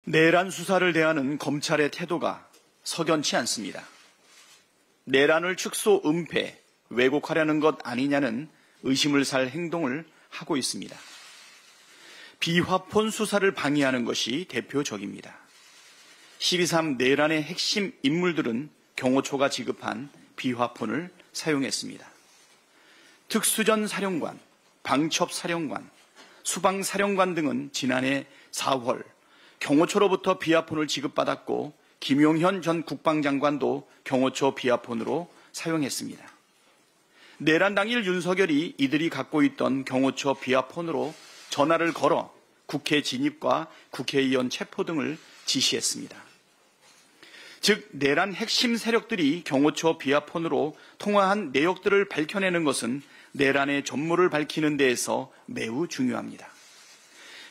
내란 수사를 대하는 검찰의 태도가 석연치 않습니다. 내란을 축소, 은폐, 왜곡하려는 것 아니냐는 의심을 살 행동을 하고 있습니다. 비화폰 수사를 방해하는 것이 대표적입니다. 12.3 내란의 핵심 인물들은 경호처가 지급한 비화폰을 사용했습니다. 특수전 사령관, 방첩사령관, 수방사령관 등은 지난해 4월 경호처로부터 비화폰을 지급받았고 김용현 전 국방장관도 경호처 비화폰으로 사용했습니다. 내란 당일 윤석열이 이들이 갖고 있던 경호처 비화폰으로 전화를 걸어 국회 진입과 국회의원 체포 등을 지시했습니다. 즉 내란 핵심 세력들이 경호처 비화폰으로 통화한 내역들을 밝혀내는 것은 내란의 전모를 밝히는 데에서 매우 중요합니다.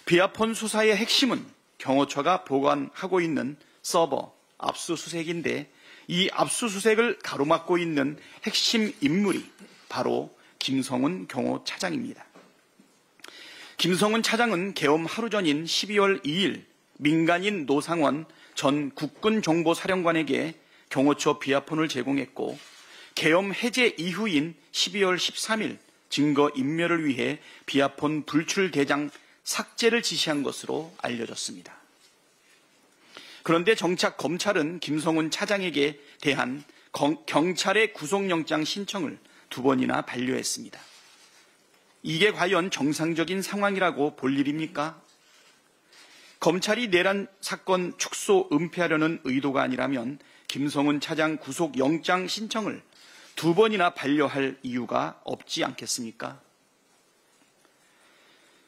비화폰 수사의 핵심은 경호처가 보관하고 있는 서버 압수수색인데 이 압수수색을 가로막고 있는 핵심 인물이 바로 김성훈 경호차장입니다. 김성훈 차장은 계엄 하루 전인 12월 2일 민간인 노상원 전 국군정보사령관에게 경호처 비화폰을 제공했고 계엄 해제 이후인 12월 13일 증거 인멸을 위해 비화폰 불출 대장 삭제를 지시한 것으로 알려졌습니다. 그런데 정작 검찰은 김성훈 차장에게 대한 경찰의 구속영장 신청을 2번이나 반려했습니다. 이게 과연 정상적인 상황이라고 볼 일입니까? 검찰이 내란 사건 축소, 은폐하려는 의도가 아니라면 김성훈 차장 구속영장 신청을 2번이나 반려할 이유가 없지 않겠습니까?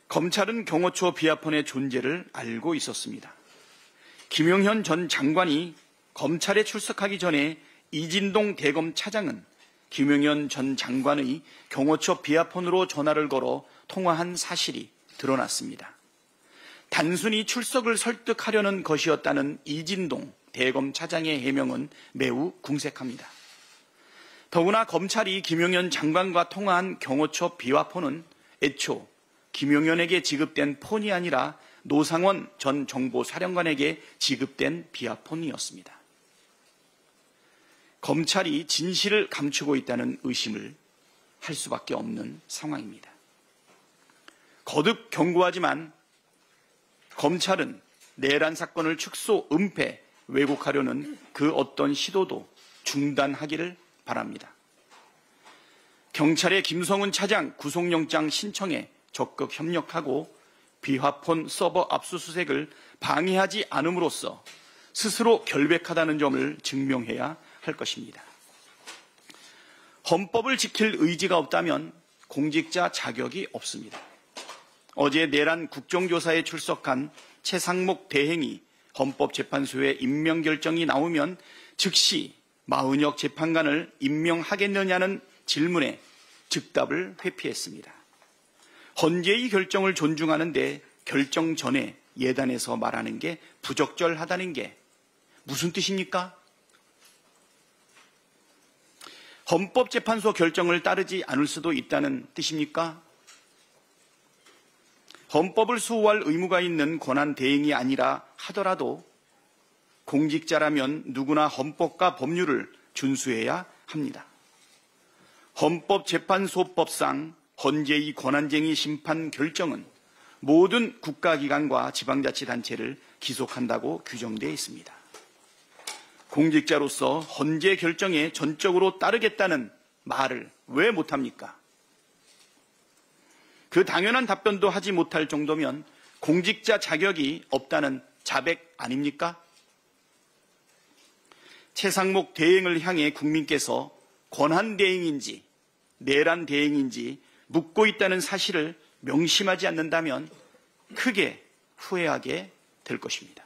검찰은 경호처 비화폰의 존재를 알고 있었습니다. 김용현 전 장관이 검찰에 출석하기 전에 이진동 대검 차장은 김용현 전 장관의 경호처 비화폰으로 전화를 걸어 통화한 사실이 드러났습니다. 단순히 출석을 설득하려는 것이었다는 이진동 대검 차장의 해명은 매우 궁색합니다. 더구나 검찰이 김용현 장관과 통화한 경호처 비화폰은 애초 김용현에게 지급된 폰이 아니라 노상원 전 정보사령관에게 지급된 비화폰이었습니다. 검찰이 진실을 감추고 있다는 의심을 할 수밖에 없는 상황입니다. 거듭 경고하지만 검찰은 내란 사건을 축소, 은폐, 왜곡하려는 그 어떤 시도도 중단하기를 바랍니다. 경찰의 김성훈 차장 구속영장 신청에 적극 협력하고 비화폰 서버 압수수색을 방해하지 않음으로써 스스로 결백하다는 점을 증명해야 할 것입니다. 헌법을 지킬 의지가 없다면 공직자 자격이 없습니다. 어제 내란 국정조사에 출석한 최상목 대행이 헌법재판소에 임명 결정이 나오면 즉시 마은혁 재판관을 임명하겠느냐는 질문에 즉답을 회피했습니다. 헌재의 결정을 존중하는데 결정 전에 예단해서 말하는 게 부적절하다는 게 무슨 뜻입니까? 헌법재판소 결정을 따르지 않을 수도 있다는 뜻입니까? 헌법을 수호할 의무가 있는 권한대행이 아니라 하더라도 공직자라면 누구나 헌법과 법률을 준수해야 합니다. 헌법재판소법상 헌재의 권한쟁의 심판 결정은 모든 국가기관과 지방자치단체를 기속한다고 규정되어 있습니다. 공직자로서 헌재 결정에 전적으로 따르겠다는 말을 왜 못합니까? 그 당연한 답변도 하지 못할 정도면 공직자 자격이 없다는 자백 아닙니까? 최상목 대행을 향해 국민께서 권한 대행인지 내란 대행인지 묻고 있다는 사실을 명심하지 않는다면 크게 후회하게 될 것입니다.